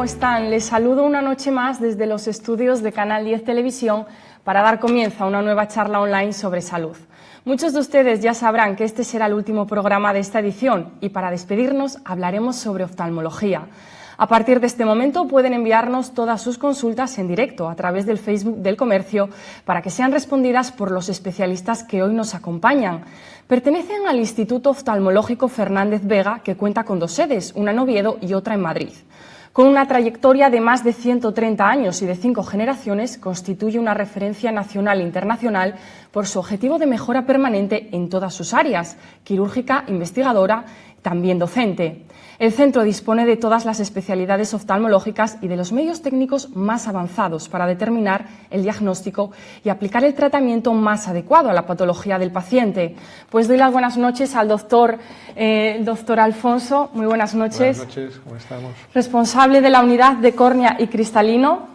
¿cómo están? Les saludo una noche más desde los estudios de Canal 10 Televisión para dar comienzo a una nueva charla online sobre salud. Muchos de ustedes ya sabrán que este será el último programa de esta edición y para despedirnos hablaremos sobre oftalmología. A partir de este momento pueden enviarnos todas sus consultas en directo a través del Facebook del Comercio para que sean respondidas por los especialistas que hoy nos acompañan. Pertenecen al Instituto Oftalmológico Fernández Vega, que cuenta con 2 sedes, una en Oviedo y otra en Madrid. Con una trayectoria de más de 130 años y de 5 generaciones, constituye una referencia nacional e internacional por su objetivo de mejora permanente en todas sus áreas, quirúrgica, investigadora, también docente. El centro dispone de todas las especialidades oftalmológicas y de los medios técnicos más avanzados para determinar el diagnóstico y aplicar el tratamiento más adecuado a la patología del paciente. Pues doy las buenas noches al doctor Alfonso. Muy buenas noches. Buenas noches, ¿cómo estamos? Responsable de la unidad de córnea y cristalino.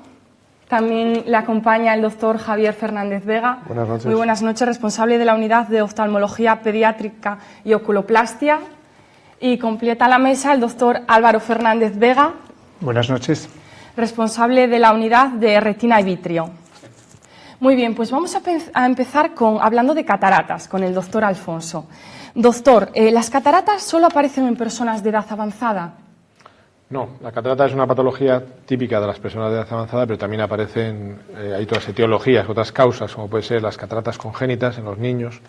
También le acompaña el doctor Javier Fernández Vega. Buenas noches. Muy buenas noches, responsable de la unidad de oftalmología pediátrica y oculoplastia. Y completa la mesa el doctor Álvaro Fernández Vega. Buenas noches. Responsable de la unidad de retina y vitrio. Muy bien, pues vamos a empezar hablando de cataratas con el doctor Alfonso. Doctor, ¿las cataratas solo aparecen en personas de edad avanzada? No, la catarata es una patología típica de las personas de edad avanzada, pero también aparecen, hay otras etiologías, otras causas, como pueden ser las cataratas congénitas en los niños,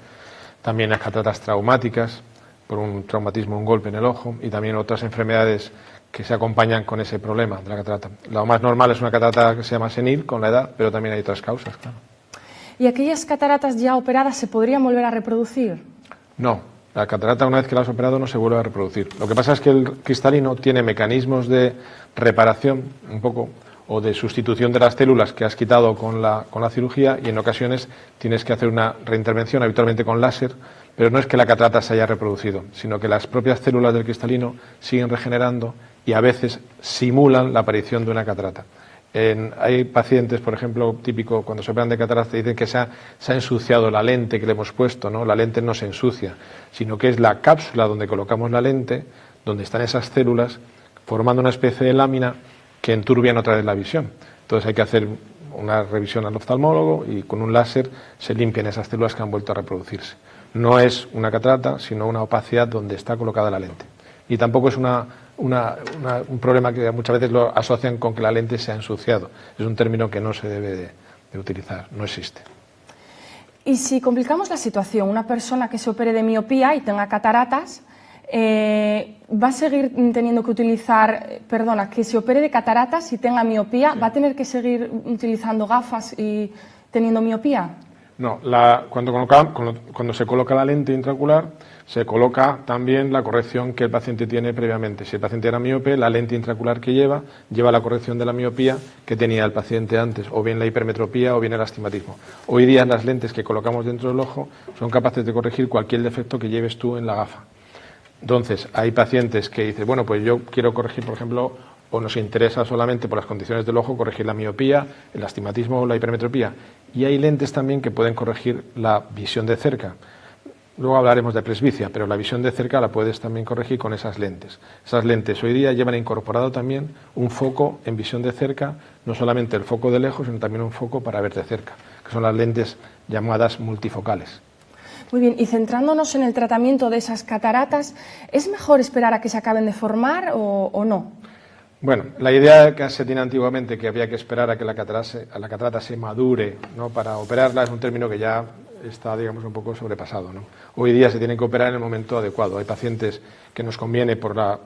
también las cataratas traumáticas, por un traumatismo, un golpe en el ojo, y también otras enfermedades que se acompañan con ese problema de la catarata. Lo más normal es una catarata que se llama senil con la edad, pero también hay otras causas, claro. ¿Y aquellas cataratas ya operadas se podrían volver a reproducir? No, la catarata una vez que la has operado no se vuelve a reproducir. Lo que pasa es que el cristalino tiene mecanismos de reparación, un poco, o de sustitución de las células que has quitado con la cirugía, y en ocasiones tienes que hacer una reintervención, habitualmente con láser, pero no es que la catarata se haya reproducido, sino que las propias células del cristalino siguen regenerando y a veces simulan la aparición de una catarata. Hay pacientes, por ejemplo, típico, cuando se operan de catarata, dicen que se ha ensuciado la lente que le hemos puesto, ¿no? La lente no se ensucia, sino que es la cápsula donde colocamos la lente, donde están esas células, formando una especie de lámina que enturbian otra vez la visión. Entonces hay que hacer una revisión al oftalmólogo y con un láser se limpian esas células que han vuelto a reproducirse. No es una catarata, sino una opacidad donde está colocada la lente. Y tampoco es un problema que muchas veces lo asocian con que la lente se ha ensuciado. Es un término que no se debe de utilizar, no existe. Y si complicamos la situación, una persona que se opere de miopía y tenga cataratas, va a seguir teniendo que utilizar, que se opere de cataratas y tenga miopía, sí. ¿Va a tener que seguir utilizando gafas y teniendo miopía? No, cuando se coloca la lente intraocular, se coloca también la corrección que el paciente tiene previamente. Si el paciente era miope, la lente intraocular que lleva la corrección de la miopía que tenía el paciente antes, o bien la hipermetropía o bien el astigmatismo. Hoy día las lentes que colocamos dentro del ojo son capaces de corregir cualquier defecto que lleves tú en la gafa. Entonces, hay pacientes que dicen, bueno, pues yo quiero corregir, por ejemplo, o nos interesa solamente por las condiciones del ojo corregir la miopía, el astigmatismo o la hipermetropía. Y hay lentes también que pueden corregir la visión de cerca. Luego hablaremos de presbicia, pero la visión de cerca la puedes también corregir con esas lentes. Esas lentes hoy día llevan incorporado también un foco en visión de cerca, no solamente el foco de lejos, sino también un foco para ver de cerca, que son las lentes llamadas multifocales. Muy bien, y centrándonos en el tratamiento de esas cataratas, ¿es mejor esperar a que se acaben de formar o no? Bueno, la idea que se tiene antiguamente, que había que esperar a que la catarata se madure, ¿no?, para operarla, es un término que ya está, digamos, un poco sobrepasado, ¿no? Hoy día se tiene que operar en el momento adecuado. Hay pacientes que nos conviene por la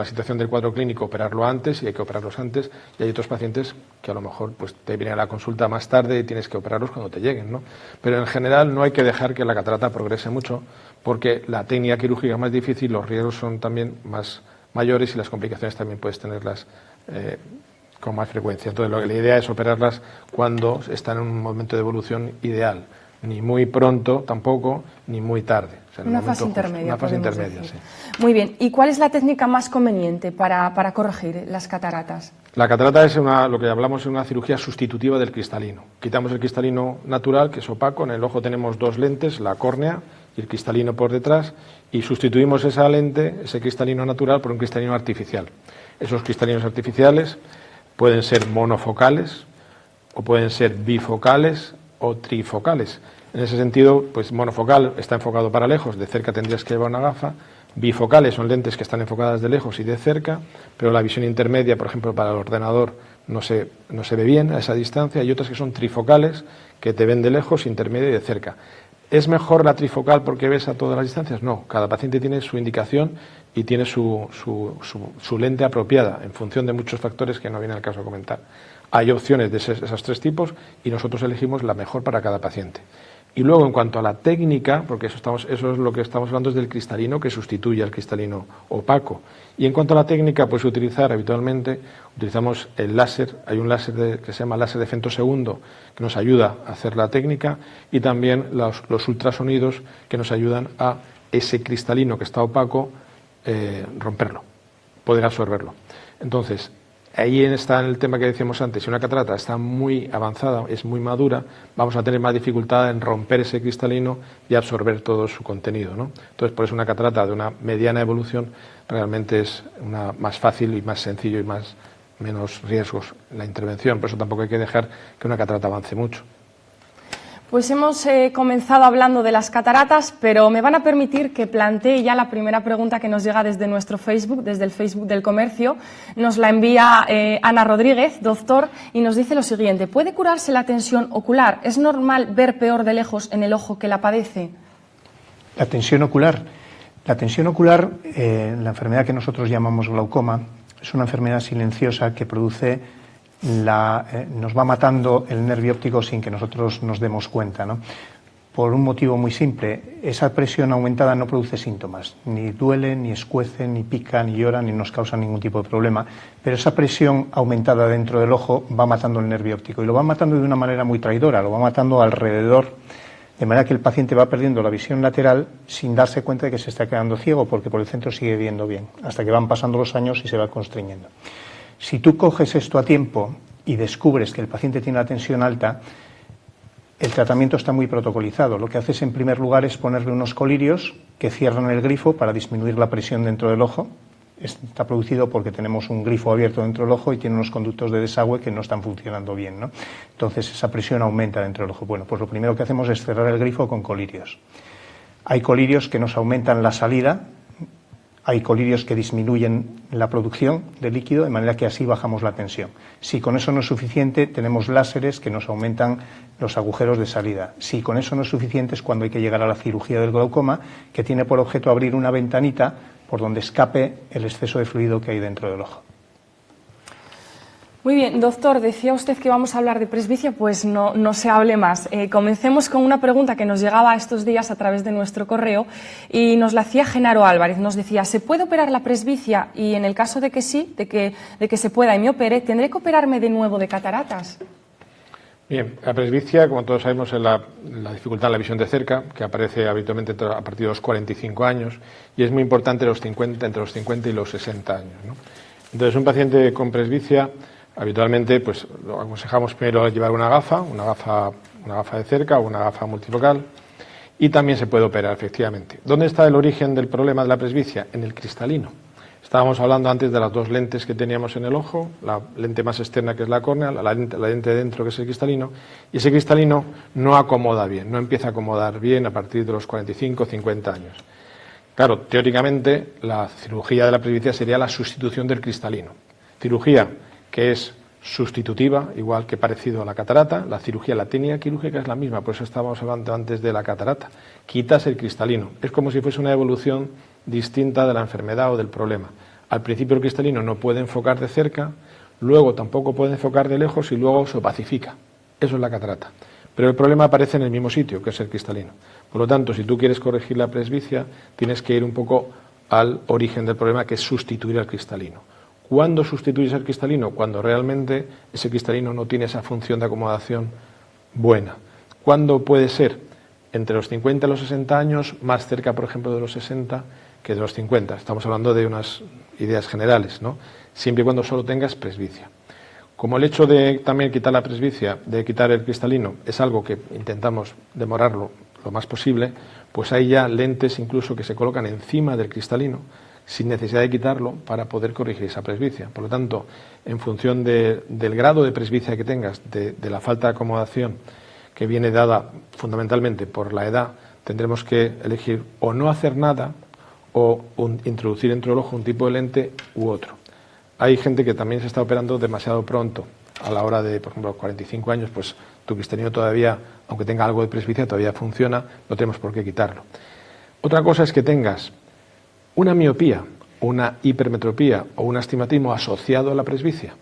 situación del cuadro clínico operarlo antes y hay que operarlos antes, y hay otros pacientes que a lo mejor pues te vienen a la consulta más tarde y tienes que operarlos cuando te lleguen, ¿no? Pero en general no hay que dejar que la catarata progrese mucho, porque la técnica quirúrgica es más difícil, los riesgos son también más mayores y las complicaciones también puedes tenerlas con más frecuencia. Entonces la idea es operarlas cuando están en un momento de evolución ideal, ni muy pronto tampoco, ni muy tarde. O sea, una fase intermedia. Una fase intermedia, sí. Muy bien. ¿Y cuál es la técnica más conveniente para corregir las cataratas? La catarata es lo que hablamos es una cirugía sustitutiva del cristalino. Quitamos el cristalino natural, que es opaco. En el ojo tenemos 2 lentes, la córnea y el cristalino por detrás, y sustituimos esa lente, ese cristalino natural, por un cristalino artificial. Esos cristalinos artificiales pueden ser monofocales o pueden ser bifocales o trifocales. En ese sentido, pues monofocal está enfocado para lejos, de cerca tendrías que llevar una gafa. Bifocales son lentes que están enfocadas de lejos y de cerca, pero la visión intermedia, por ejemplo, para el ordenador no se ve bien a esa distancia, y otras que son trifocales, que te ven de lejos, intermedia y de cerca. ¿Es mejor la trifocal porque ves a todas las distancias? No, cada paciente tiene su indicación y tiene su lente apropiada en función de muchos factores que no viene al caso comentar. Hay opciones de esos tres tipos y nosotros elegimos la mejor para cada paciente. Y luego, en cuanto a la técnica, porque eso es lo que estamos hablando, es del cristalino que sustituye al cristalino opaco. Y en cuanto a la técnica, pues utilizamos el láser. Hay un láser que se llama láser de femtosegundo, que nos ayuda a hacer la técnica, y también los ultrasonidos, que nos ayudan a ese cristalino que está opaco, romperlo, poder absorberlo. Entonces, ahí está el tema que decíamos antes: si una catarata está muy avanzada, es muy madura, vamos a tener más dificultad en romper ese cristalino y absorber todo su contenido, ¿no? Entonces, por eso una catarata de una mediana evolución realmente es más fácil y más sencillo y menos riesgos en la intervención. Por eso tampoco hay que dejar que una catarata avance mucho. Pues hemos comenzado hablando de las cataratas, pero me van a permitir que plantee ya la primera pregunta que nos llega desde nuestro Facebook, desde el Facebook del Comercio. Nos la envía Ana Rodríguez, doctor, y nos dice lo siguiente: ¿puede curarse la tensión ocular? ¿Es normal ver peor de lejos en el ojo que la padece? La tensión ocular. La enfermedad que nosotros llamamos glaucoma, es una enfermedad silenciosa que produce nos va matando el nervio óptico sin que nosotros nos demos cuenta, ¿no? Por un motivo muy simple: esa presión aumentada no produce síntomas, ni duele, ni escuece, ni pica, ni llora, ni nos causa ningún tipo de problema, pero esa presión aumentada dentro del ojo va matando el nervio óptico, y lo va matando de una manera muy traidora, lo va matando alrededor, de manera que el paciente va perdiendo la visión lateral sin darse cuenta de que se está quedando ciego, porque por el centro sigue viendo bien, hasta que van pasando los años y se va constriñendo. Si tú coges esto a tiempo y descubres que el paciente tiene la tensión alta, el tratamiento está muy protocolizado. Lo que haces en primer lugar es ponerle unos colirios que cierran el grifo para disminuir la presión dentro del ojo. Está producido porque tenemos un grifo abierto dentro del ojo y tiene unos conductos de desagüe que no están funcionando bien, ¿no? Entonces esa presión aumenta dentro del ojo. Bueno, pues lo primero que hacemos es cerrar el grifo con colirios. Hay colirios que nos aumentan la salida. Hay colirios que disminuyen la producción de líquido, de manera que así bajamos la tensión. Si con eso no es suficiente, tenemos láseres que nos aumentan los agujeros de salida. Si con eso no es suficiente, es cuando hay que llegar a la cirugía del glaucoma, que tiene por objeto abrir una ventanita por donde escape el exceso de fluido que hay dentro del ojo. Muy bien, doctor, decía usted que vamos a hablar de presbicia, pues no se hable más. Comencemos con una pregunta que nos llegaba estos días a través de nuestro correo y nos la hacía Genaro Álvarez. Nos decía: ¿se puede operar la presbicia? Y en el caso de que sí, de que se pueda y me opere, ¿tendré que operarme de nuevo de cataratas? Bien, la presbicia, como todos sabemos, es la dificultad en la visión de cerca, que aparece habitualmente a partir de los 45 años y es muy importante entre los 50 y los 60 años, ¿no? Entonces, un paciente con presbicia, habitualmente, pues lo aconsejamos primero llevar una gafa de cerca o una gafa multifocal, y también se puede operar, efectivamente. ¿Dónde está el origen del problema de la presbicia? En el cristalino. Estábamos hablando antes de las dos lentes que teníamos en el ojo, la lente más externa, que es la córnea, la lente de dentro, que es el cristalino, y ese cristalino no acomoda bien, no empieza a acomodar bien a partir de los 45 o 50 años. Claro, teóricamente, la cirugía de la presbicia sería la sustitución del cristalino. Cirugía que es sustitutiva, igual que parecido a la catarata. La técnica quirúrgica es la misma, por eso estábamos hablando antes de la catarata. Quitas el cristalino. Es como si fuese una evolución distinta de la enfermedad o del problema. Al principio el cristalino no puede enfocar de cerca, luego tampoco puede enfocar de lejos y luego se opacifica. Eso es la catarata. Pero el problema aparece en el mismo sitio, que es el cristalino. Por lo tanto, si tú quieres corregir la presbicia, tienes que ir un poco al origen del problema, que es sustituir al cristalino. ¿Cuándo sustituyes el cristalino? Cuando realmente ese cristalino no tiene esa función de acomodación buena. ¿Cuándo puede ser? Entre los 50 y los 60 años, más cerca, por ejemplo, de los 60 que de los 50. Estamos hablando de unas ideas generales, ¿no? Siempre y cuando solo tengas presbicia. Como el hecho de también quitar la presbicia, de quitar el cristalino, es algo que intentamos demorarlo lo más posible, pues hay ya lentes incluso que se colocan encima del cristalino, sin necesidad de quitarlo para poder corregir esa presbicia. Por lo tanto, en función del grado de presbicia que tengas, de la falta de acomodación que viene dada fundamentalmente por la edad, tendremos que elegir o no hacer nada o introducir dentro del ojo un tipo de lente u otro. Hay gente que también se está operando demasiado pronto, a la hora de, por ejemplo, los 45 años, pues tu cristalino todavía, aunque tenga algo de presbicia, todavía funciona, no tenemos por qué quitarlo. Otra cosa es que tengas una miopía, una hipermetropía o un astigmatismo asociado a la presbicia.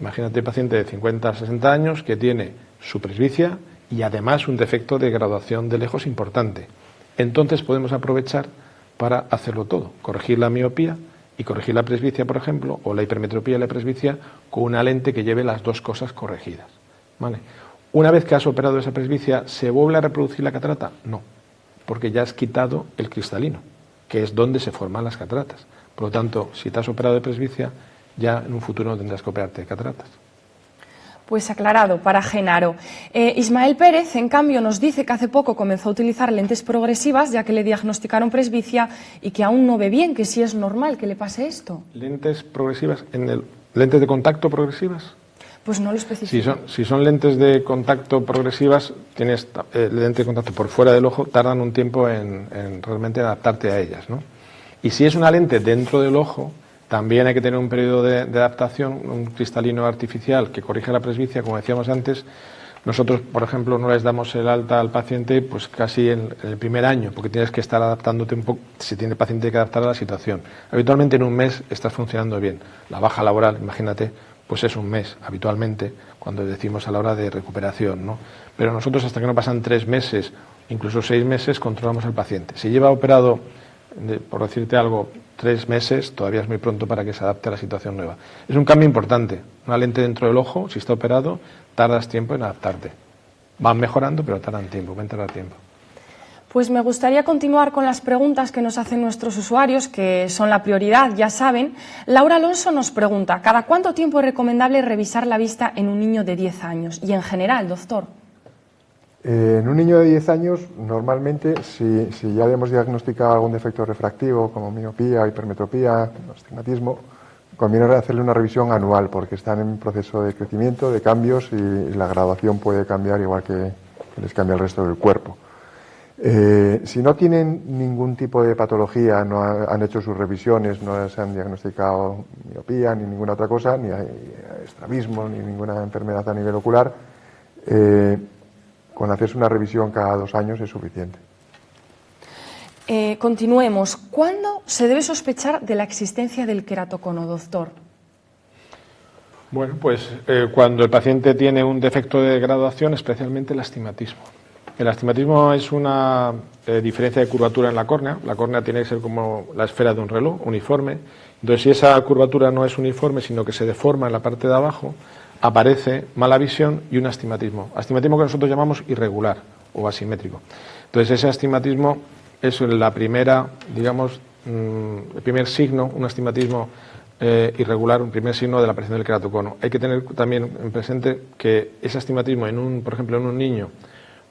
Imagínate un paciente de 50 a 60 años que tiene su presbicia y además un defecto de graduación de lejos importante. Entonces podemos aprovechar para hacerlo todo, corregir la miopía y corregir la presbicia, por ejemplo, o la hipermetropía y la presbicia con una lente que lleve las dos cosas corregidas. ¿Vale? Una vez que has operado esa presbicia, ¿se vuelve a reproducir la catarata? No, porque ya has quitado el cristalino, que es donde se forman las cataratas. Por lo tanto, si te has operado de presbicia, ya en un futuro no tendrás que operarte de cataratas. Pues aclarado para Genaro. Ismael Pérez, en cambio, nos dice que hace poco comenzó a utilizar lentes progresivas, ya que le diagnosticaron presbicia y que aún no ve bien, que sí es normal que le pase esto. ¿Lentes progresivas? ¿Lentes de contacto progresivas? Pues no lo especifica. Si son lentes de contacto progresivas, tienes lente de contacto por fuera del ojo, tardan un tiempo en realmente adaptarte a ellas, ¿no? Y si es una lente dentro del ojo, también hay que tener un periodo de adaptación, un cristalino artificial que corrige la presbicia, como decíamos antes. Nosotros, por ejemplo, no les damos el alta al paciente pues casi en el primer año, porque tienes que estar adaptándote un poco, si tiene el paciente que adaptar a la situación. Habitualmente en un mes estás funcionando bien. La baja laboral, imagínate, pues es un mes, habitualmente, cuando decimos a la hora de recuperación, ¿no? Pero nosotros hasta que no pasan 3 meses, incluso 6 meses, controlamos al paciente. Si lleva operado, por decirte algo, 3 meses, todavía es muy pronto para que se adapte a la situación nueva. Es un cambio importante. Una lente dentro del ojo, si está operado, tardas tiempo en adaptarte. Van mejorando, pero tardan tiempo, pueden tardar tiempo. Pues me gustaría continuar con las preguntas que nos hacen nuestros usuarios, que son la prioridad, ya saben. Laura Alonso nos pregunta, ¿cada cuánto tiempo es recomendable revisar la vista en un niño de 10 años? Y en general, doctor. En un niño de 10 años, normalmente, si ya le hemos diagnosticado algún defecto refractivo, como miopía, hipermetropía, astigmatismo, conviene hacerle una revisión anual, porque están en proceso de crecimiento, de cambios, y la graduación puede cambiar igual que les cambia el resto del cuerpo. Si no tienen ningún tipo de patología, no han hecho sus revisiones, no se han diagnosticado miopía ni ninguna otra cosa, ni hay estrabismo, ni ninguna enfermedad a nivel ocular, con hacerse una revisión cada 2 años es suficiente. Continuemos. ¿Cuándo se debe sospechar de la existencia del queratocono, doctor? Bueno, pues cuando el paciente tiene un defecto de graduación, especialmente el astigmatismo. El astigmatismo es una diferencia de curvatura en la córnea. La córnea tiene que ser como la esfera de un reloj, uniforme. Entonces, si esa curvatura no es uniforme, sino que se deforma en la parte de abajo, aparece mala visión y un astigmatismo. Astigmatismo que nosotros llamamos irregular o asimétrico. Entonces, ese astigmatismo es la primera, digamos, el primer signo, un astigmatismo irregular, un primer signo de la aparición del queratocono. Hay que tener también en presente que ese astigmatismo, por ejemplo, en un niño,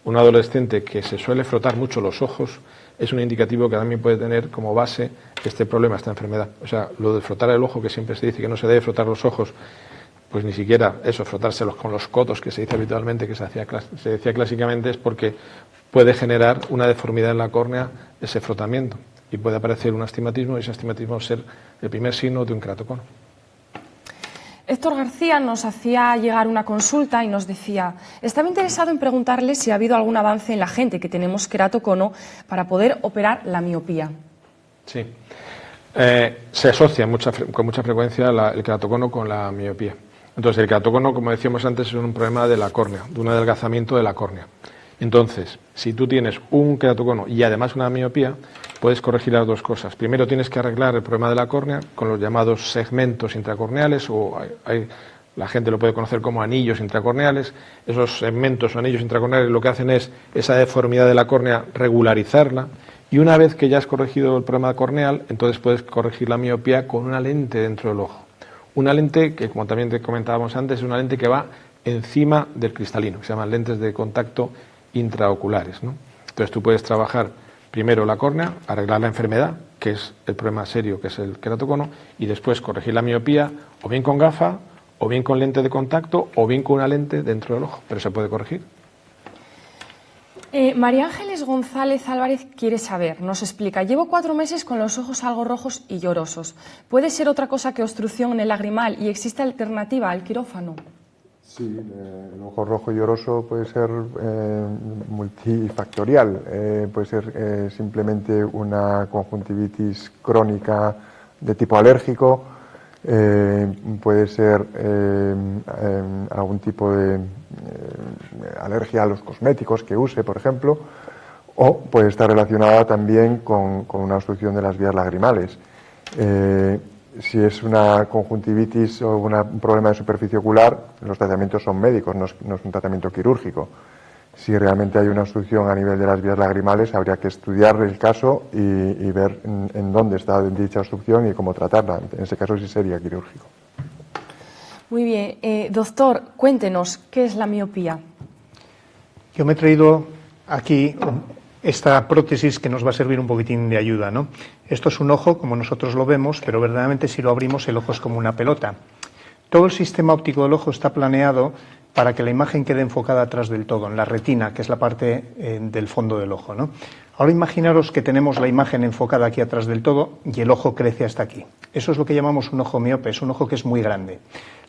un adolescente que se suele frotar mucho los ojos, es un indicativo que también puede tener como base este problema, esta enfermedad. O sea, lo de frotar el ojo, que siempre se dice que no se debe frotar los ojos, pues ni siquiera eso, frotárselos con los codos, que se dice habitualmente, que se decía clásicamente, es porque puede generar una deformidad en la córnea ese frotamiento y puede aparecer un astigmatismo y ese astigmatismo ser el primer signo de un queratocono. Héctor García nos hacía llegar una consulta y nos decía, estaba interesado en preguntarle si ha habido algún avance en la gente que tenemos queratocono para poder operar la miopía. Sí, se asocia con mucha frecuencia el queratocono con la miopía. Entonces, el queratocono, como decíamos antes, es un problema de la córnea, de un adelgazamiento de la córnea. Entonces, si tú tienes un queratocono y además una miopía, puedes corregir las dos cosas. Primero tienes que arreglar el problema de la córnea con los llamados segmentos intracorneales, o la gente lo puede conocer como anillos intracorneales. Esos segmentos o anillos intracorneales lo que hacen es esa deformidad de la córnea, regularizarla, y una vez que ya has corregido el problema corneal, entonces puedes corregir la miopía con una lente dentro del ojo. Una lente que, como también te comentábamos antes, es una lente que va encima del cristalino, que se llaman lentes de contacto intraoculares, ¿no? Entonces tú puedes trabajar primero la córnea, arreglar la enfermedad, que es el problema serio, que es el queratocono, y después corregir la miopía, o bien con gafa, o bien con lente de contacto, o bien con una lente dentro del ojo, pero se puede corregir. María Ángeles González Álvarez quiere saber, nos explica, llevo 4 meses con los ojos algo rojos y llorosos. ¿Puede ser otra cosa que obstrucción en el lagrimal y existe alternativa al quirófano? Sí, el ojo rojo y lloroso puede ser multifactorial, puede ser simplemente una conjuntivitis crónica de tipo alérgico, puede ser algún tipo de alergia a los cosméticos que use, por ejemplo, o puede estar relacionada también con una obstrucción de las vías lagrimales. Si es una conjuntivitis o un problema de superficie ocular, los tratamientos son médicos, no es un tratamiento quirúrgico. Si realmente hay una obstrucción a nivel de las vías lagrimales, habría que estudiar el caso y ver en dónde está dicha obstrucción y cómo tratarla. En ese caso sí sería quirúrgico. Muy bien. Doctor, cuéntenos, ¿qué es la miopía? Yo me he traído aquí esta prótesis que nos va a servir un poquitín de ayuda, ¿no? Esto es un ojo como nosotros lo vemos, pero verdaderamente si lo abrimos el ojo es como una pelota. Todo el sistema óptico del ojo está planeado para que la imagen quede enfocada atrás del todo, en la retina, que es la parte del fondo del ojo, ¿no? Ahora imaginaros que tenemos la imagen enfocada aquí atrás del todo y el ojo crece hasta aquí. Eso es lo que llamamos un ojo miope, es un ojo que es muy grande.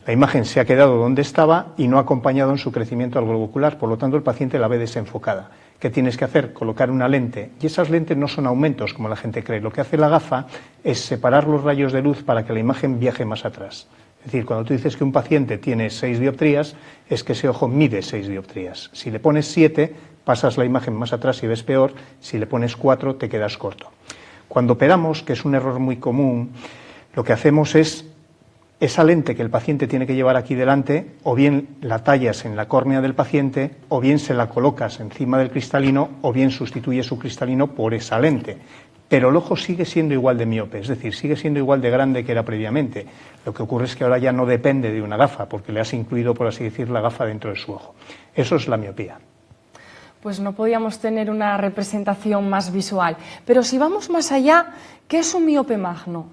La imagen se ha quedado donde estaba y no ha acompañado en su crecimiento al globo ocular, por lo tanto el paciente la ve desenfocada. ¿Qué tienes que hacer? Colocar una lente, y esas lentes no son aumentos como la gente cree. Lo que hace la gafa es separar los rayos de luz para que la imagen viaje más atrás. Es decir, cuando tú dices que un paciente tiene 6 dioptrías, es que ese ojo mide 6 dioptrías. Si le pones 7, pasas la imagen más atrás y ves peor. Si le pones 4, te quedas corto. Cuando operamos, que es un error muy común, lo que hacemos es esa lente que el paciente tiene que llevar aquí delante, o bien la tallas en la córnea del paciente, o bien se la colocas encima del cristalino, o bien sustituyes su cristalino por esa lente. Pero el ojo sigue siendo igual de miope, es decir, sigue siendo igual de grande que era previamente. Lo que ocurre es que ahora ya no depende de una gafa, porque le has incluido, por así decir, la gafa dentro de su ojo. Eso es la miopía. Pues no podíamos tener una representación más visual. Pero si vamos más allá, ¿qué es un miope magno?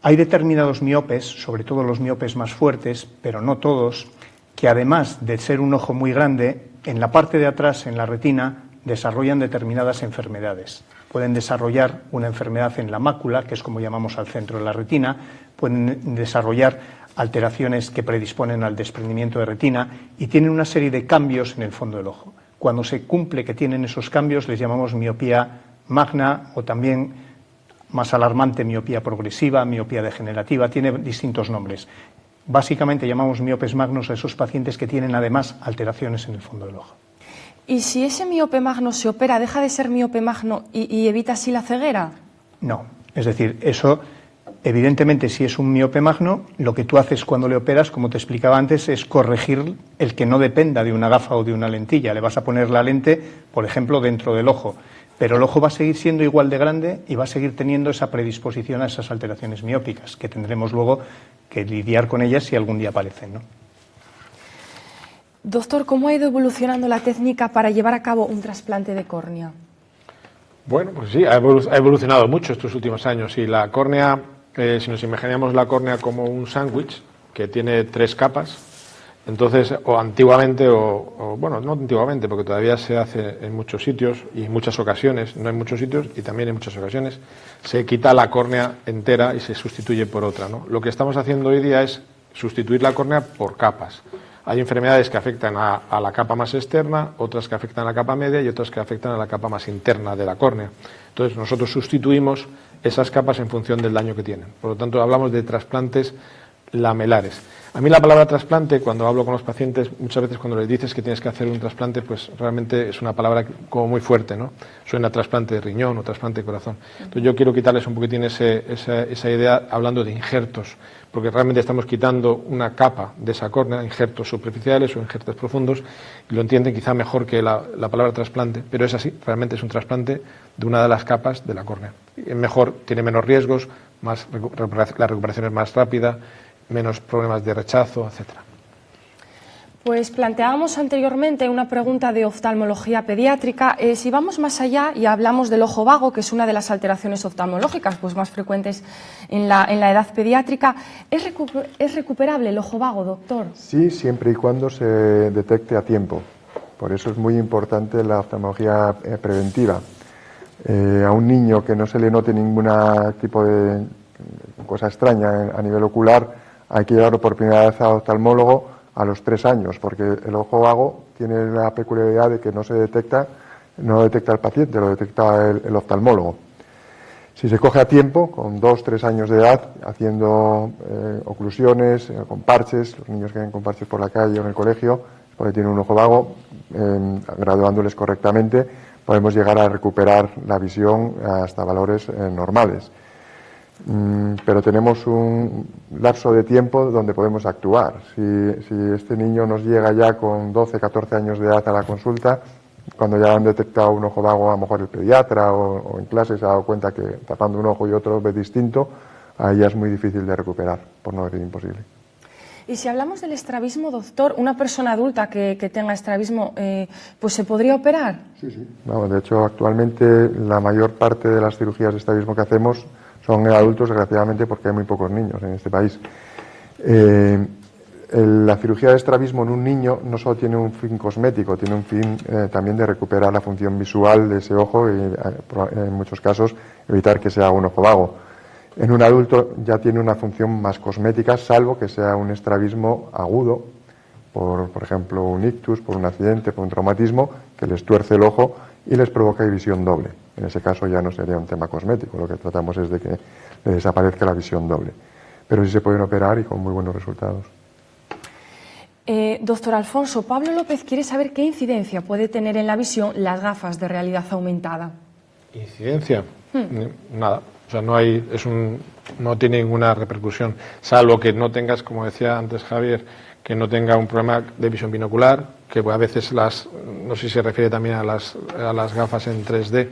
Hay determinados miopes, sobre todo los miopes más fuertes, pero no todos, que además de ser un ojo muy grande, en la parte de atrás, en la retina, desarrollan determinadas enfermedades. Pueden desarrollar una enfermedad en la mácula, que es como llamamos al centro de la retina, pueden desarrollar alteraciones que predisponen al desprendimiento de retina y tienen una serie de cambios en el fondo del ojo. Cuando se cumple que tienen esos cambios les llamamos miopía magna o también, más alarmante, miopía progresiva, miopía degenerativa, tiene distintos nombres. Básicamente llamamos miopes magnos a esos pacientes que tienen además alteraciones en el fondo del ojo. ¿Y si ese miope magno se opera, deja de ser miope magno y evita así la ceguera? No, es decir, eso evidentemente si es un miope magno, lo que tú haces cuando le operas, como te explicaba antes, es corregir el que no dependa de una gafa o de una lentilla. Le vas a poner la lente, por ejemplo, dentro del ojo, pero el ojo va a seguir siendo igual de grande y va a seguir teniendo esa predisposición a esas alteraciones miópicas, que tendremos luego que lidiar con ellas si algún día aparecen, ¿no? Doctor, ¿cómo ha ido evolucionando la técnica para llevar a cabo un trasplante de córnea? Bueno, pues sí, ha evolucionado mucho estos últimos años y la córnea, si nos imaginamos la córnea como un sándwich que tiene 3 capas, entonces, o antiguamente, bueno, no antiguamente, porque todavía se hace en muchos sitios y en muchas ocasiones, no en muchos sitios y también en muchas ocasiones, se quita la córnea entera y se sustituye por otra, ¿no? Lo que estamos haciendo hoy día es sustituir la córnea por capas. Hay enfermedades que afectan a la capa más externa, otras que afectan a la capa media y otras que afectan a la capa más interna de la córnea. Entonces nosotros sustituimos esas capas en función del daño que tienen. Por lo tanto, hablamos de trasplantes lamelares. A mí la palabra trasplante, cuando hablo con los pacientes, muchas veces cuando les dices que tienes que hacer un trasplante, pues realmente es una palabra como muy fuerte, ¿no? Suena trasplante de riñón o trasplante de corazón. Entonces yo quiero quitarles un poquitín esa idea hablando de injertos, porque realmente estamos quitando una capa de esa córnea, injertos superficiales o injertos profundos, y lo entienden quizá mejor que la palabra trasplante, pero es así, realmente es un trasplante de una de las capas de la córnea. Es mejor, tiene menos riesgos, la recuperación es más rápida, menos problemas de rechazo, etcétera. Pues planteábamos anteriormente una pregunta de oftalmología pediátrica. Si vamos más allá y hablamos del ojo vago, que es una de las alteraciones oftalmológicas pues, más frecuentes en la edad pediátrica, ¿es recuperable el ojo vago, doctor? Sí, siempre y cuando se detecte a tiempo. Por eso es muy importante la oftalmología preventiva. A un niño que no se le note ningún tipo de cosa extraña a nivel ocular, hay que llevarlo por primera vez al oftalmólogo a los 3 años, porque el ojo vago tiene la peculiaridad de que no lo detecta el paciente, lo detecta el oftalmólogo. Si se coge a tiempo, con 2-3 años de edad, haciendo oclusiones, con parches, los niños que ven con parches por la calle o en el colegio, porque tienen un ojo vago, graduándoles correctamente, podemos llegar a recuperar la visión hasta valores normales. Pero tenemos un lapso de tiempo donde podemos actuar. Si este niño nos llega ya con 12-14 años de edad a la consulta, cuando ya han detectado un ojo vago, a lo mejor el pediatra o en clase se ha dado cuenta que tapando un ojo y otro ve distinto, ahí ya es muy difícil de recuperar, por no decir imposible. Y si hablamos del estrabismo, doctor, ¿una persona adulta que tenga estrabismo pues se podría operar? Sí. Vamos, de hecho, actualmente la mayor parte de las cirugías de estrabismo que hacemos son en adultos, desgraciadamente, porque hay muy pocos niños en este país. La cirugía de estrabismo en un niño no solo tiene un fin cosmético, tiene un fin también de recuperar la función visual de ese ojo y, en muchos casos, evitar que sea un ojo vago. En un adulto ya tiene una función más cosmética, salvo que sea un estrabismo agudo, por ejemplo, un ictus, por un accidente, por un traumatismo, que les tuerce el ojo y les provoca visión doble. En ese caso ya no sería un tema cosmético, lo que tratamos es de que le desaparezca la visión doble. Pero sí se pueden operar y con muy buenos resultados. Doctor Alfonso, Pablo López quiere saber qué incidencia puede tener en la visión las gafas de realidad aumentada. ¿Incidencia? Nada. O sea, no tiene ninguna repercusión, salvo que no tengas, como decía antes Javier, que no tenga un problema de visión binocular, que a veces no sé si se refiere también a las gafas en 3D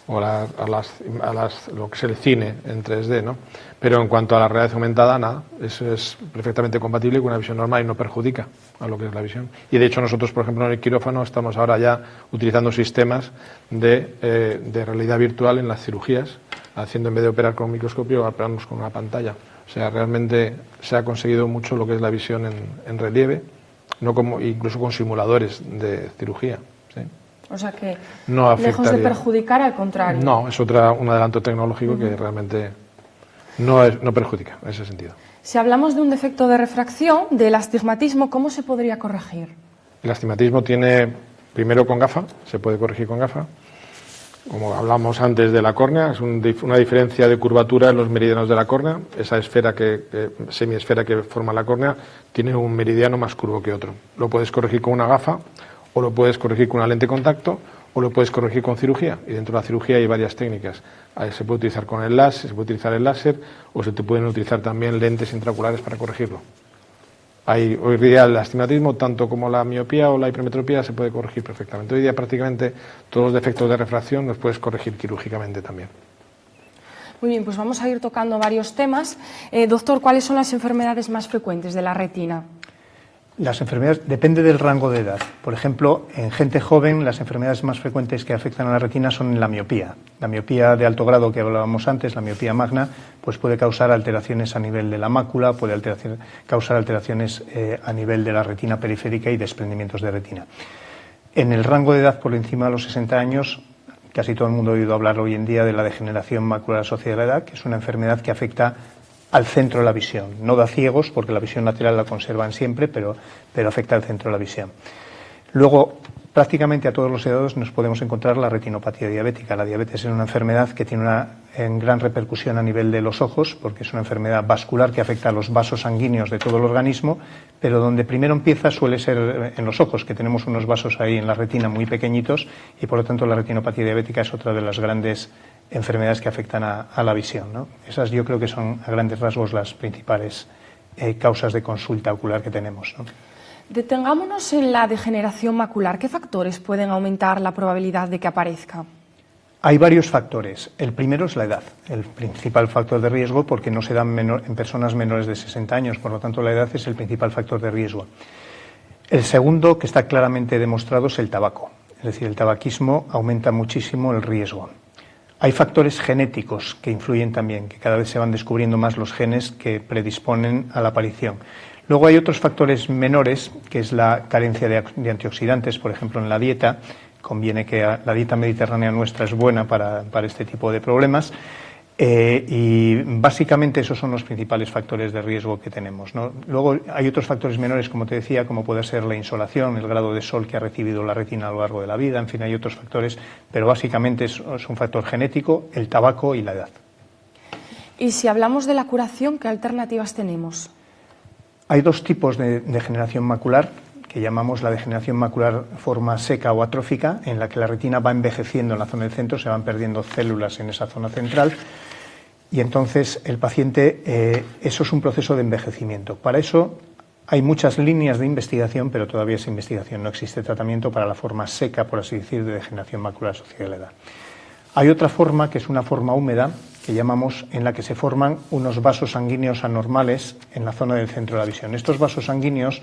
o lo que es el cine en 3D, ¿no? Pero en cuanto a la realidad aumentada, nada, eso es perfectamente compatible con una visión normal y no perjudica a lo que es la visión. Y de hecho nosotros, por ejemplo, en el quirófano estamos ahora ya utilizando sistemas de realidad virtual en las cirugías, haciendo en vez de operar con un microscopio, operamos con una pantalla. O sea, realmente se ha conseguido mucho lo que es la visión en relieve, incluso con simuladores de cirugía. ¿Sí? O sea que, no lejos de perjudicar, al contrario. No, es un adelanto tecnológico que realmente no perjudica en ese sentido. Si hablamos de un defecto de refracción, del astigmatismo, ¿cómo se podría corregir? El astigmatismo tiene, primero con gafa, se puede corregir con gafa. Como hablamos antes de la córnea, es una diferencia de curvatura en los meridianos de la córnea. Esa esfera semiesfera que forma la córnea tiene un meridiano más curvo que otro. Lo puedes corregir con una gafa, o lo puedes corregir con una lente de contacto, o lo puedes corregir con cirugía. Y dentro de la cirugía hay varias técnicas. Se puede utilizar con el láser, se puede utilizar el láser, o se te pueden utilizar también lentes intraoculares para corregirlo. Hoy día el astigmatismo, tanto como la miopía o la hipermetropía, se puede corregir perfectamente. Hoy día prácticamente todos los defectos de refracción los puedes corregir quirúrgicamente también. Muy bien, pues vamos a ir tocando varios temas. Doctor, ¿cuáles son las enfermedades más frecuentes de la retina? Las enfermedades depende del rango de edad. Por ejemplo, en gente joven las enfermedades más frecuentes que afectan a la retina son la miopía. La miopía de alto grado que hablábamos antes, la miopía magna, pues puede causar alteraciones a nivel de la mácula, puede causar alteraciones a nivel de la retina periférica y desprendimientos de retina. En el rango de edad por encima de los 60 años, casi todo el mundo ha oído hablar hoy en día de la degeneración macular asociada a la edad, que es una enfermedad que afecta al centro de la visión. No da ciegos, porque la visión lateral la conservan siempre, pero afecta al centro de la visión. Luego, prácticamente a todos los edades nos podemos encontrar la retinopatía diabética. La diabetes es una enfermedad que tiene una gran repercusión a nivel de los ojos, porque es una enfermedad vascular que afecta a los vasos sanguíneos de todo el organismo, pero donde primero empieza suele ser en los ojos, que tenemos unos vasos ahí en la retina muy pequeñitos, y por lo tanto la retinopatía diabética es otra de las grandes enfermedades que afectan a la visión, ¿no? Esas yo creo que son a grandes rasgos las principales causas de consulta ocular que tenemos, ¿no? Detengámonos en la degeneración macular. ¿Qué factores pueden aumentar la probabilidad de que aparezca? Hay varios factores. El primero es la edad, el principal factor de riesgo, porque no se dan en personas menores de 60 años, por lo tanto la edad es el principal factor de riesgo. El segundo, que está claramente demostrado, es el tabaco. Es decir, el tabaquismo aumenta muchísimo el riesgo. Hay factores genéticos que influyen también, que cada vez se van descubriendo más los genes que predisponen a la aparición. Luego hay otros factores menores, que es la carencia de antioxidantes, por ejemplo, en la dieta. Conviene que la dieta mediterránea nuestra es buena para este tipo de problemas. Y básicamente esos son los principales factores de riesgo que tenemos, ¿no? Luego hay otros factores menores, como te decía, como puede ser la insolación, el grado de sol que ha recibido la retina a lo largo de la vida, en fin, hay otros factores, pero básicamente es un factor genético, el tabaco y la edad. Y si hablamos de la curación, ¿qué alternativas tenemos? Hay dos tipos de degeneración macular, que llamamos la degeneración macular forma seca o atrófica, en la que la retina va envejeciendo en la zona del centro, se van perdiendo células en esa zona central, y entonces el paciente, eso es un proceso de envejecimiento. Para eso hay muchas líneas de investigación, pero todavía esa investigación no existe tratamiento para la forma seca, por así decir, de degeneración macular asociada a la edad. Hay otra forma, que es una forma húmeda, que llamamos, en la que se forman unos vasos sanguíneos anormales en la zona del centro de la visión. Estos vasos sanguíneos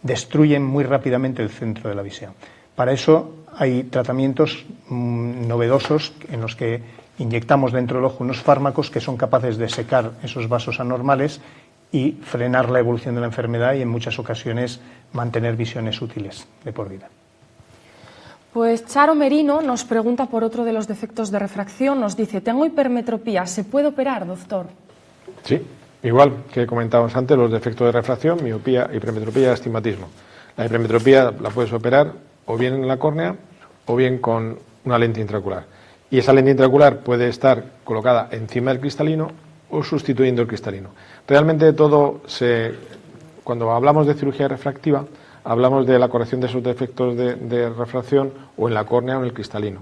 destruyen muy rápidamente el centro de la visión. Para eso hay tratamientos novedosos en los que inyectamos dentro del ojo unos fármacos que son capaces de secar esos vasos anormales y frenar la evolución de la enfermedad y en muchas ocasiones mantener visiones útiles de por vida. Pues Charo Merino nos pregunta por otro de los defectos de refracción, nos dice: tengo hipermetropía, ¿se puede operar, doctor? Sí, igual que comentábamos antes, los defectos de refracción, miopía, hipermetropía y astigmatismo. La hipermetropía la puedes operar o bien en la córnea o bien con una lente intraocular. Y esa lente intraocular puede estar colocada encima del cristalino o sustituyendo el cristalino. Realmente cuando hablamos de cirugía refractiva, hablamos de la corrección de esos defectos de refracción o en la córnea o en el cristalino.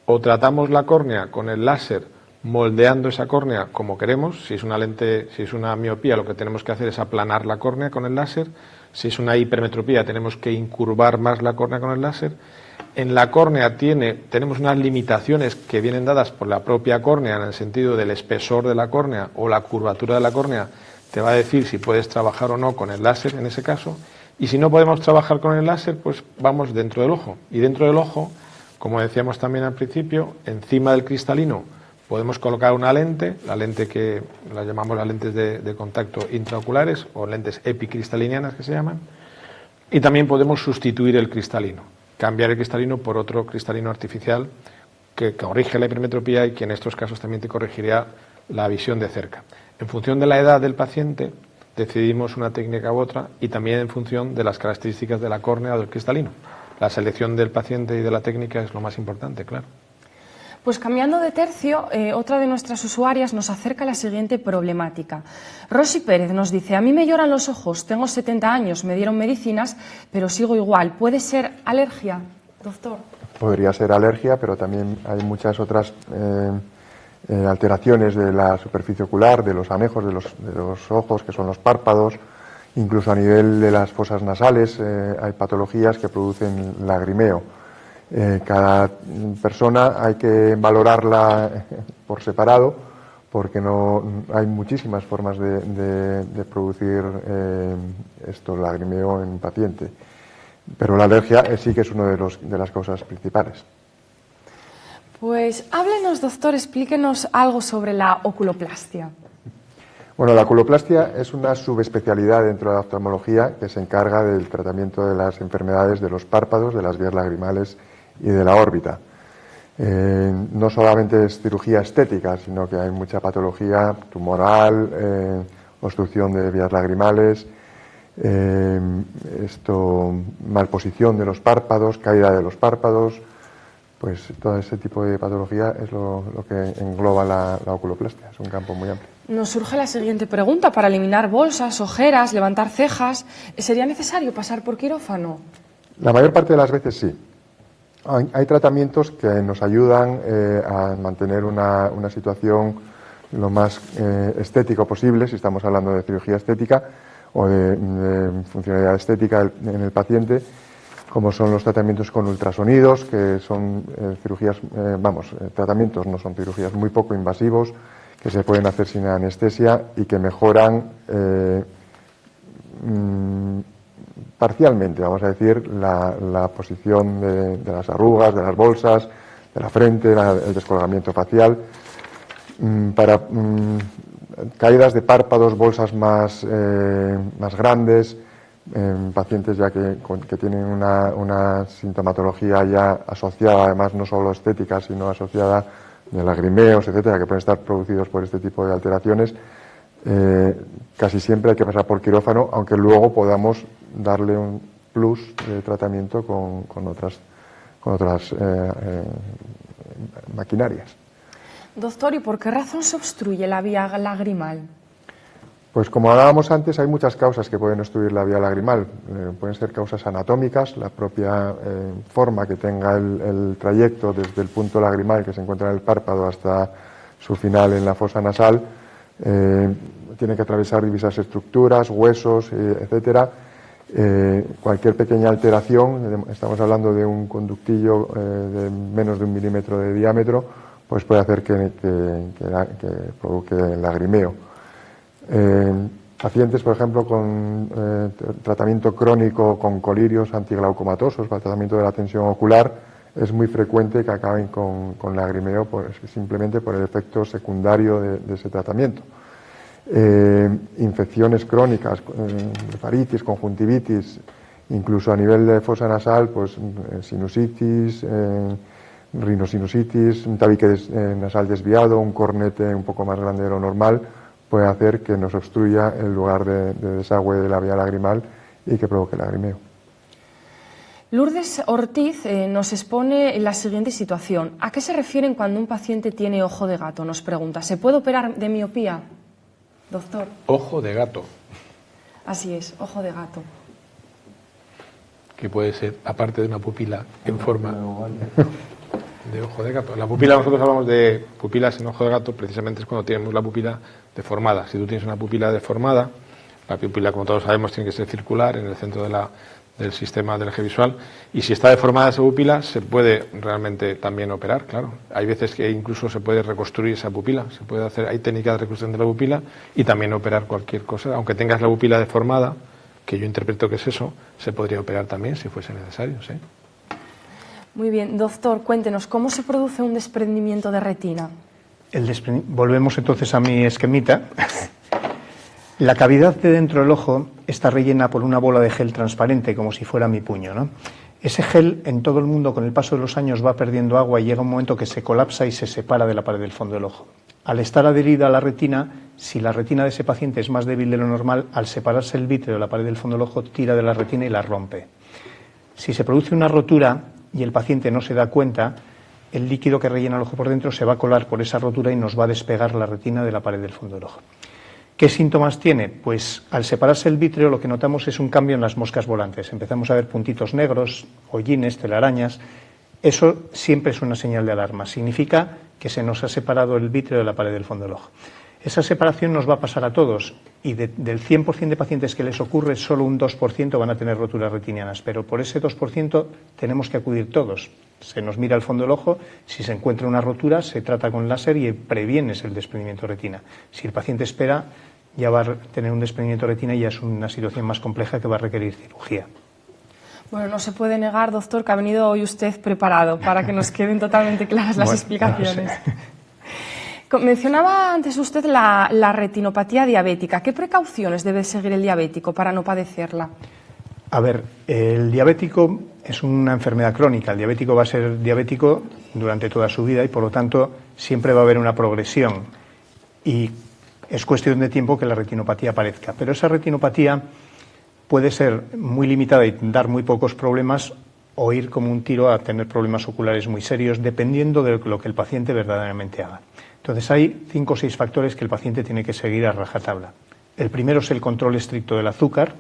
O tratamos la córnea con el láser moldeando esa córnea como queremos. Si es una miopía, lo que tenemos que hacer es aplanar la córnea con el láser. Si es una hipermetropía, tenemos que incurvar más la córnea con el láser. En la córnea tenemos unas limitaciones que vienen dadas por la propia córnea, en el sentido del espesor de la córnea o la curvatura de la córnea, te va a decir si puedes trabajar o no con el láser en ese caso. Y si no podemos trabajar con el láser, pues vamos dentro del ojo. Y dentro del ojo, como decíamos también al principio, encima del cristalino podemos colocar una lente, la lente que la llamamos las lentes de contacto intraoculares o lentes epicristalinianas que se llaman, y también podemos sustituir el cristalino, cambiar el cristalino por otro cristalino artificial que corrige la hipermetropía y que en estos casos también te corregiría la visión de cerca. En función de la edad del paciente decidimos una técnica u otra y también en función de las características de la córnea o del cristalino. La selección del paciente y de la técnica es lo más importante, claro. Pues cambiando de tercio, otra de nuestras usuarias nos acerca a la siguiente problemática. Rosy Pérez nos dice: a mí me lloran los ojos, tengo 70 años, me dieron medicinas, pero sigo igual. ¿Puede ser alergia, doctor? Podría ser alergia, pero también hay muchas otras alteraciones de la superficie ocular, de los anejos de los ojos, que son los párpados, incluso a nivel de las fosas nasales hay patologías que producen lagrimeo. Cada persona hay que valorarla por separado, porque hay muchísimas formas de producir lagrimeo en un paciente. Pero la alergia sí que es una de las causas principales. Pues háblenos, doctor, explíquenos algo sobre la oculoplastia. Bueno, la oculoplastia es una subespecialidad dentro de la oftalmología que se encarga del tratamiento de las enfermedades de los párpados, de las vías lagrimales y de la órbita. No solamente es cirugía estética, sino que hay mucha patología tumoral, obstrucción de vías lagrimales, malposición de los párpados, caída de los párpados. Pues todo ese tipo de patología es lo que engloba la oculoplastia. Es un campo muy amplio. Nos surge la siguiente pregunta: para eliminar bolsas, ojeras, levantar cejas, ¿sería necesario pasar por quirófano? La mayor parte de las veces sí. Hay tratamientos que nos ayudan a mantener una situación lo más estético posible, si estamos hablando de cirugía estética o de funcionalidad estética en el paciente, como son los tratamientos con ultrasonidos, que son tratamientos, no son cirugías, muy poco invasivos, que se pueden hacer sin anestesia y que mejoran parcialmente, vamos a decir, la posición de las arrugas, de las bolsas, de la frente, el descolgamiento facial, para caídas de párpados, bolsas más grandes, pacientes ya que tienen una sintomatología ya asociada, además no solo estética, sino asociada de lagrimeos, etcétera, que pueden estar producidos por este tipo de alteraciones. Casi siempre hay que pasar por quirófano, aunque luego podamos darle un plus de tratamiento con otras maquinarias. Doctor, ¿y por qué razón se obstruye la vía lagrimal? Pues como hablábamos antes, hay muchas causas que pueden obstruir la vía lagrimal. Pueden ser causas anatómicas, la propia forma que tenga el trayecto desde el punto lagrimal que se encuentra en el párpado hasta su final en la fosa nasal. Tiene que atravesar diversas estructuras, huesos, etcétera. Cualquier pequeña alteración, estamos hablando de un conductillo de menos de 1 milímetro de diámetro, pues puede hacer que provoque lagrimeo. Pacientes, por ejemplo, con tratamiento crónico con colirios antiglaucomatosos para el tratamiento de la tensión ocular, es muy frecuente que acaben con lagrimeo simplemente por el efecto secundario de ese tratamiento. Infecciones crónicas, nefaritis, conjuntivitis, incluso a nivel de fosa nasal, pues sinusitis, rinosinusitis, un tabique nasal desviado, un cornete un poco más grande de lo normal, puede hacer que nos obstruya el lugar de desagüe de la vía lagrimal y que provoque lagrimeo. Lourdes Ortiz nos expone la siguiente situación. ¿A qué se refieren cuando un paciente tiene ojo de gato? Nos pregunta. ¿Se puede operar de miopía, doctor? Ojo de gato. Así es, ojo de gato. Que puede ser, aparte de una pupila en forma de ojo de gato. La pupila, nosotros hablamos de pupilas en ojo de gato, precisamente es cuando tenemos la pupila deformada. Si tú tienes una pupila deformada, la pupila, como todos sabemos, tiene que ser circular en el centro del sistema del eje visual, y si está deformada esa pupila, se puede realmente también operar, claro. Hay veces que incluso se puede reconstruir esa pupila, se puede hacer, hay técnicas de reconstrucción de la pupila y también operar cualquier cosa, aunque tengas la pupila deformada, que yo interpreto que es eso, se podría operar también si fuese necesario, ¿sí? Muy bien, doctor, cuéntenos, ¿cómo se produce un desprendimiento de retina? Volvemos entonces a mi esquemita. La cavidad de dentro del ojo está rellena por una bola de gel transparente, como si fuera mi puño, ¿no? Ese gel en todo el mundo con el paso de los años va perdiendo agua y llega un momento que se colapsa y se separa de la pared del fondo del ojo. Al estar adherida a la retina, si la retina de ese paciente es más débil de lo normal, al separarse el vítreo de la pared del fondo del ojo, tira de la retina y la rompe. Si se produce una rotura y el paciente no se da cuenta, el líquido que rellena el ojo por dentro se va a colar por esa rotura y nos va a despegar la retina de la pared del fondo del ojo. ¿Qué síntomas tiene? Pues al separarse el vítreo lo que notamos es un cambio en las moscas volantes. Empezamos a ver puntitos negros, hollines, telarañas. Eso siempre es una señal de alarma. Significa que se nos ha separado el vítreo de la pared del fondo del ojo. Esa separación nos va a pasar a todos y del 100% de pacientes que les ocurre, solo un 2% van a tener roturas retinianas, pero por ese 2% tenemos que acudir todos. Se nos mira al fondo del ojo, si se encuentra una rotura se trata con láser y previenes el desprendimiento de retina. Si el paciente espera, ya va a tener un desprendimiento de retina y ya es una situación más compleja que va a requerir cirugía. Bueno, no se puede negar, doctor, que ha venido hoy usted preparado para que nos queden totalmente claras las explicaciones. Mencionaba antes usted la retinopatía diabética. ¿Qué precauciones debe seguir el diabético para no padecerla? A ver, el diabético es una enfermedad crónica. El diabético va a ser diabético durante toda su vida y, por lo tanto, siempre va a haber una progresión. Y es cuestión de tiempo que la retinopatía aparezca. Pero esa retinopatía puede ser muy limitada y dar muy pocos problemas o ir como un tiro a tener problemas oculares muy serios, dependiendo de lo que el paciente verdaderamente haga. Entonces hay 5 o 6 factores que el paciente tiene que seguir a rajatabla. El primero es el control estricto del azúcar.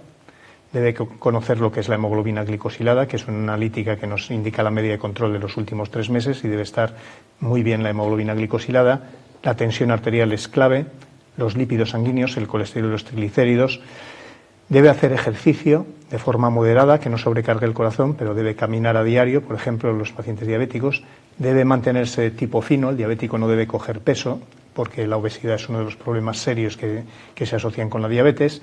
Debe conocer lo que es la hemoglobina glicosilada, que es una analítica que nos indica la media de control de los últimos 3 meses y debe estar muy bien la hemoglobina glicosilada. La tensión arterial es clave, los lípidos sanguíneos, el colesterol y los triglicéridos. Debe hacer ejercicio de forma moderada, que no sobrecargue el corazón, pero debe caminar a diario, por ejemplo, los pacientes diabéticos. Debe mantenerse tipo fino, el diabético no debe coger peso, porque la obesidad es uno de los problemas serios que se asocian con la diabetes.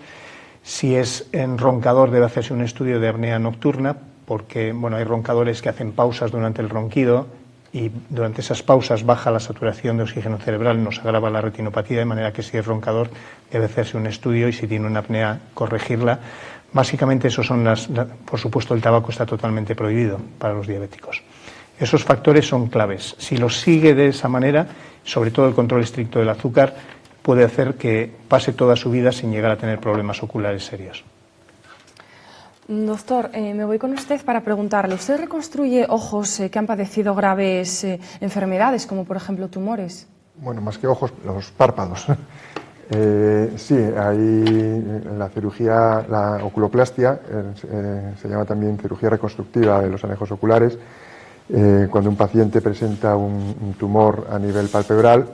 Si es en roncador, debe hacerse un estudio de apnea nocturna, porque bueno, hay roncadores que hacen pausas durante el ronquido y durante esas pausas baja la saturación de oxígeno cerebral, nos agrava la retinopatía, de manera que si es roncador debe hacerse un estudio y si tiene una apnea corregirla. Básicamente esos son por supuesto el tabaco está totalmente prohibido para los diabéticos. Esos factores son claves. Si los sigue de esa manera, sobre todo el control estricto del azúcar, puede hacer que pase toda su vida sin llegar a tener problemas oculares serios. Doctor, me voy con usted para preguntarle, ¿usted reconstruye ojos que han padecido graves enfermedades, como por ejemplo tumores? Bueno, más que ojos, los párpados. Sí, hay la cirugía, la oculoplastia, se llama también cirugía reconstructiva de los anejos oculares. Cuando un paciente presenta un tumor a nivel palpebral,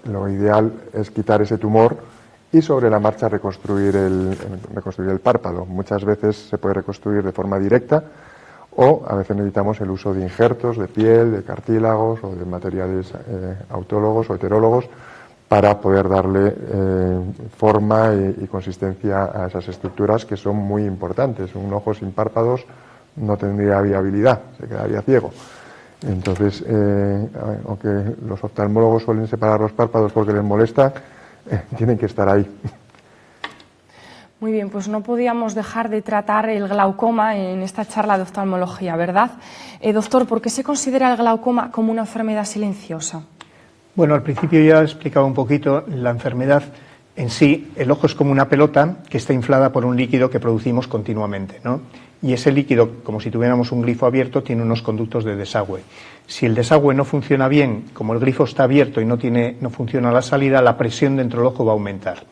lo ideal es quitar ese tumor y sobre la marcha reconstruir el párpado. Muchas veces se puede reconstruir de forma directa o a veces necesitamos el uso de injertos de piel, de cartílagos o de materiales autólogos o heterólogos para poder darle forma y consistencia a esas estructuras que son muy importantes. Un ojo sin párpados no tendría viabilidad, se quedaría ciego. Entonces, aunque los oftalmólogos suelen separar los párpados porque les molesta, tienen que estar ahí. Muy bien, pues no podíamos dejar de tratar el glaucoma en esta charla de oftalmología, ¿verdad? Doctor, ¿por qué se considera el glaucoma como una enfermedad silenciosa? Bueno, al principio ya he explicado un poquito la enfermedad en sí. El ojo es como una pelota que está inflada por un líquido que producimos continuamente, ¿no? Y ese líquido, como si tuviéramos un grifo abierto, tiene unos conductos de desagüe. Si el desagüe no funciona bien, como el grifo está abierto y no funciona la salida, la presión dentro del ojo va a aumentar.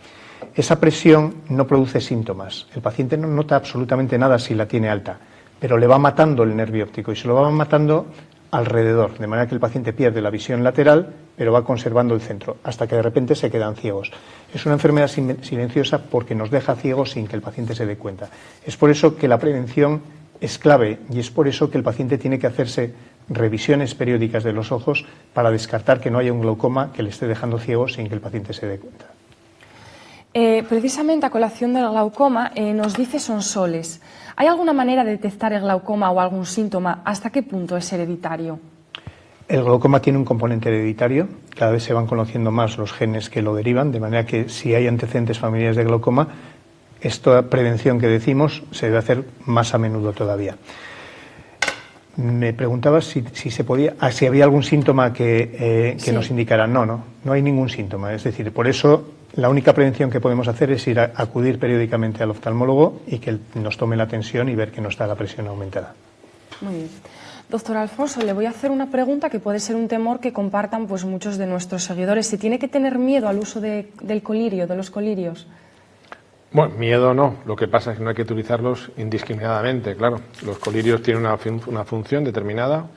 Esa presión no produce síntomas. El paciente no nota absolutamente nada si la tiene alta, pero le va matando el nervio óptico y se lo va matando alrededor, de manera que el paciente pierde la visión lateral, pero va conservando el centro, hasta que de repente se quedan ciegos. Es una enfermedad silenciosa porque nos deja ciegos sin que el paciente se dé cuenta. Es por eso que la prevención es clave y es por eso que el paciente tiene que hacerse revisiones periódicas de los ojos para descartar que no haya un glaucoma que le esté dejando ciego sin que el paciente se dé cuenta. Precisamente a colación del glaucoma nos dice Sonsoles, ¿hay alguna manera de detectar el glaucoma o algún síntoma? ¿Hasta qué punto es hereditario? El glaucoma tiene un componente hereditario, cada vez se van conociendo más los genes que lo derivan, de manera que si hay antecedentes familiares de glaucoma, esta prevención que decimos se debe hacer más a menudo todavía. Me preguntaba si había algún síntoma que sí, nos indicara. No hay ningún síntoma. Es decir, por eso la única prevención que podemos hacer es ir a acudir periódicamente al oftalmólogo y que él nos tome la tensión y ver que no está la presión aumentada. Muy bien. Doctor Alfonso, le voy a hacer una pregunta que puede ser un temor que compartan pues muchos de nuestros seguidores. ¿Se tiene que tener miedo al uso del colirio, de los colirios? Bueno, miedo no. Lo que pasa es que no hay que utilizarlos indiscriminadamente, claro. Los colirios tienen una función determinada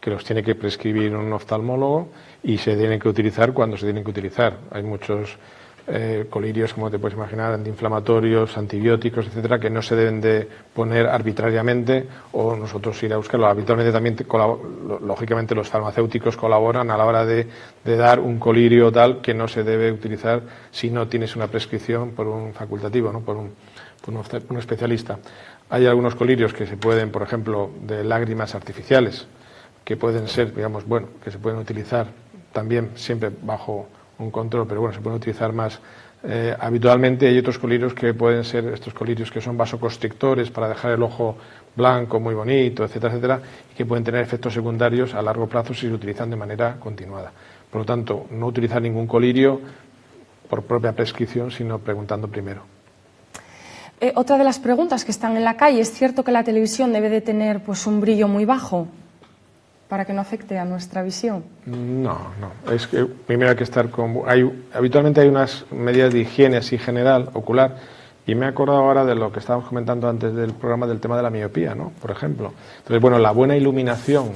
que los tiene que prescribir un oftalmólogo y se tienen que utilizar cuando se tienen que utilizar. Hay muchos colirios, como te puedes imaginar, antiinflamatorios, antibióticos, etcétera, que no se deben de poner arbitrariamente o nosotros ir a buscarlo. Habitualmente también, lógicamente, los farmacéuticos colaboran a la hora de dar un colirio tal que no se debe utilizar si no tienes una prescripción por un facultativo, ¿no? por un especialista. Hay algunos colirios que se pueden, por ejemplo, de lágrimas artificiales, que pueden ser, digamos, bueno, que se pueden utilizar también siempre bajo un control, pero bueno, se pueden utilizar más habitualmente. Hay otros colirios que pueden ser estos colirios que son vasoconstrictores para dejar el ojo blanco, muy bonito, etcétera, etcétera, y que pueden tener efectos secundarios a largo plazo si se utilizan de manera continuada. Por lo tanto, no utilizar ningún colirio por propia prescripción, sino preguntando primero. Otra de las preguntas que están en la calle, ¿es cierto que la televisión debe de tener pues un brillo muy bajo para que no afecte a nuestra visión? No. Es que primero hay que estar habitualmente hay unas medidas de higiene así general, ocular, y me he acordado ahora de lo que estábamos comentando antes del programa del tema de la miopía, ¿no? Por ejemplo. Entonces, bueno, la buena iluminación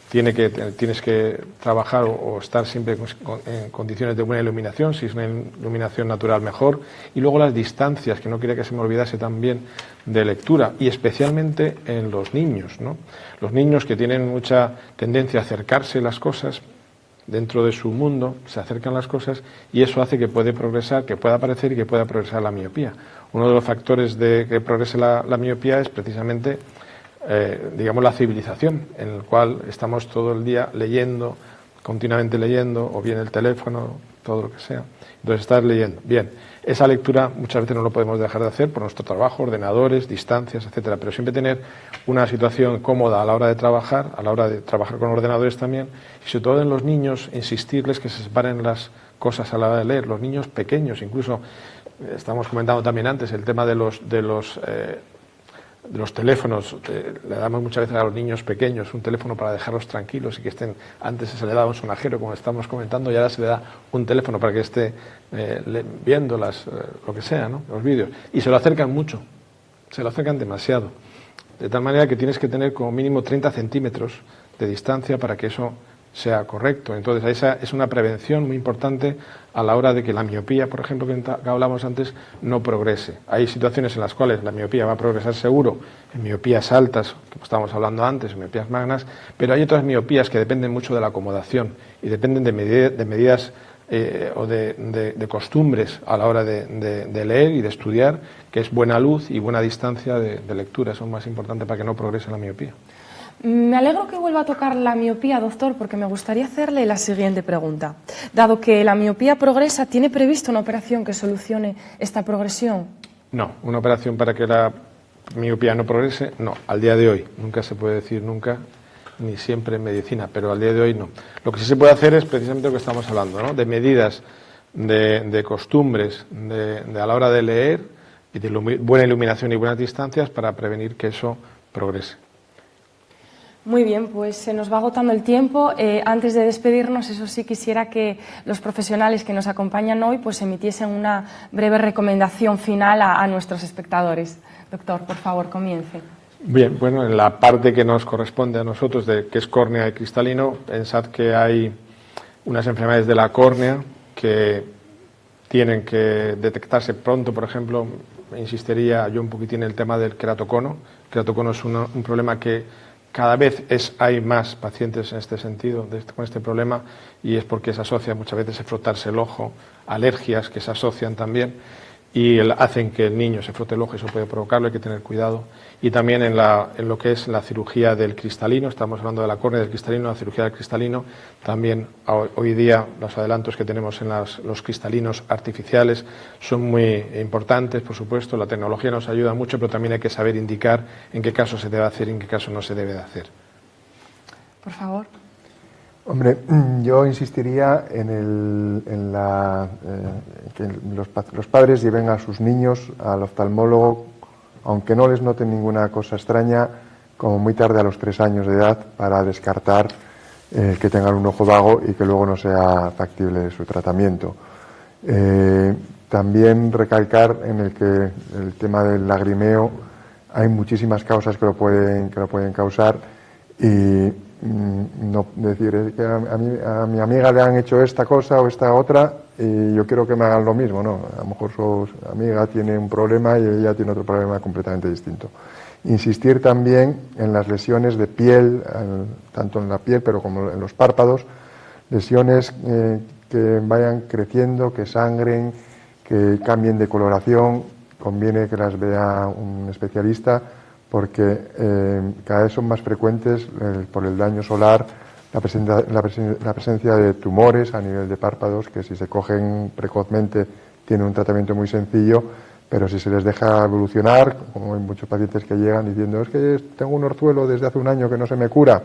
tienes que trabajar o estar siempre en condiciones de buena iluminación, si es una iluminación natural mejor, y luego las distancias, que no quería que se me olvidase también, de lectura, y especialmente en los niños, ¿no? Los niños que tienen mucha tendencia a acercarse las cosas, dentro de su mundo, se acercan las cosas y eso hace que puede progresar, que pueda aparecer y que pueda progresar la miopía. Uno de los factores de que progrese la miopía es precisamente, digamos, la civilización, en el cual estamos todo el día leyendo, continuamente leyendo, o bien el teléfono, todo lo que sea. Entonces estás leyendo. Bien, esa lectura muchas veces no lo podemos dejar de hacer por nuestro trabajo, ordenadores, distancias, etcétera, pero siempre tener una situación cómoda a la hora de trabajar con ordenadores también, y sobre todo en los niños, insistirles que se separen las cosas a la hora de leer. Los niños pequeños, incluso, estamos comentando también antes el tema de los teléfonos. Le damos muchas veces a los niños pequeños un teléfono para dejarlos tranquilos y que estén. Antes se le daba un sonajero, como estamos comentando, y ahora se le da un teléfono para que esté viendo lo que sea, ¿no?, los vídeos. Y se lo acercan mucho, se lo acercan demasiado. De tal manera que tienes que tener como mínimo 30 centímetros de distancia para que eso sea correcto. Entonces, esa es una prevención muy importante a la hora de que la miopía, por ejemplo, que hablábamos antes, no progrese. Hay situaciones en las cuales la miopía va a progresar seguro, en miopías altas, como estábamos hablando antes, en miopías magnas, pero hay otras miopías que dependen mucho de la acomodación y dependen de medidas o de costumbres a la hora de leer y de estudiar, que es buena luz y buena distancia de lectura. Eso es más importante para que no progrese la miopía. Me alegro que vuelva a tocar la miopía, doctor, porque me gustaría hacerle la siguiente pregunta. Dado que la miopía progresa, ¿tiene previsto una operación que solucione esta progresión? No, una operación para que la miopía no progrese, no, al día de hoy. Nunca se puede decir nunca, ni siempre en medicina, pero al día de hoy no. Lo que sí se puede hacer es precisamente lo que estamos hablando, ¿no?, de medidas, de costumbres, a la hora de leer y de buena iluminación y buenas distancias para prevenir que eso progrese. Muy bien, pues se nos va agotando el tiempo. Antes de despedirnos, eso sí, quisiera que los profesionales que nos acompañan hoy pues emitiesen una breve recomendación final a nuestros espectadores. Doctor, por favor, comience. Bien, bueno, en la parte que nos corresponde a nosotros, de que es córnea y cristalino, pensad que hay unas enfermedades de la córnea que tienen que detectarse pronto. Por ejemplo, insistiría yo un poquitín en el tema del queratocono. El queratocono es un problema que cada vez hay más pacientes en este sentido, con este problema, y es porque se asocia muchas veces a frotarse el ojo, alergias que se asocian también, y hacen que el niño se frote el ojo, y eso puede provocarlo, hay que tener cuidado. Y también en lo que es la cirugía del cristalino, estamos hablando de la córnea del cristalino, la cirugía del cristalino, también hoy día los adelantos que tenemos en los cristalinos artificiales son muy importantes, por supuesto. La tecnología nos ayuda mucho, pero también hay que saber indicar en qué caso se debe hacer y en qué caso no se debe de hacer. Por favor. Hombre, yo insistiría que los padres lleven a sus niños al oftalmólogo, aunque no les noten ninguna cosa extraña, como muy tarde, a los 3 años de edad, para descartar que tengan un ojo vago y que luego no sea factible su tratamiento. También recalcar en el tema del lagrimeo, hay muchísimas causas que lo pueden causar, y no decir que a mi amiga le han hecho esta cosa o esta otra y yo quiero que me hagan lo mismo. No, a lo mejor su amiga tiene un problema y ella tiene otro problema completamente distinto. Insistir también en las lesiones de piel, tanto en la piel pero como en los párpados, lesiones que vayan creciendo, que sangren, que cambien de coloración. Conviene que las vea un especialista, porque cada vez son más frecuentes por el daño solar la presencia de tumores a nivel de párpados, que si se cogen precozmente tienen un tratamiento muy sencillo, pero si se les deja evolucionar, como hay muchos pacientes que llegan diciendo es que tengo un orzuelo desde hace un año que no se me cura,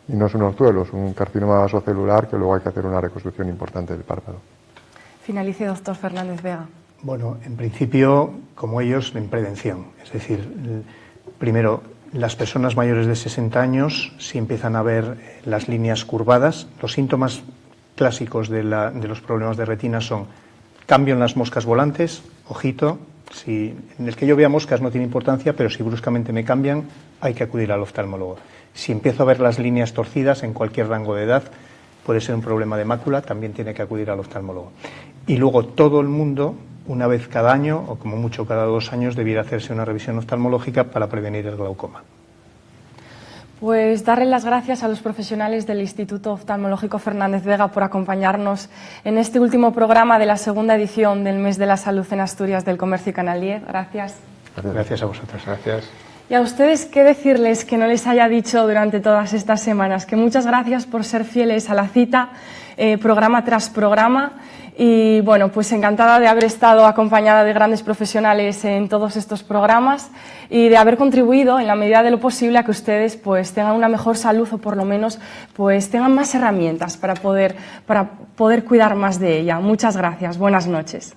y no es un orzuelo, es un carcinoma vasocelular que luego hay que hacer una reconstrucción importante del párpado. Finalice, doctor Fernández Vega. Bueno, en principio, como ellos, en prevención, es decir, primero, las personas mayores de 60 años, si empiezan a ver las líneas curvadas, los síntomas clásicos de los problemas de retina son cambio en las moscas volantes, ojito, en el que yo vea moscas no tiene importancia, pero si bruscamente me cambian, hay que acudir al oftalmólogo. Si empiezo a ver las líneas torcidas en cualquier rango de edad, puede ser un problema de mácula, también tiene que acudir al oftalmólogo. Y luego todo el mundo, una vez cada año o como mucho cada 2 años, debiera hacerse una revisión oftalmológica para prevenir el glaucoma. Pues darle las gracias a los profesionales del Instituto Oftalmológico Fernández Vega por acompañarnos en este último programa de la segunda edición del Mes de la Salud en Asturias del Comercio y Canal 10. Gracias. Gracias a vosotros. Gracias. Y a ustedes, ¿qué decirles que no les haya dicho durante todas estas semanas? Que muchas gracias por ser fieles a la cita, programa tras programa. Y bueno, pues encantada de haber estado acompañada de grandes profesionales en todos estos programas y de haber contribuido en la medida de lo posible a que ustedes pues tengan una mejor salud o por lo menos pues tengan más herramientas para poder cuidar más de ella. Muchas gracias. Buenas noches.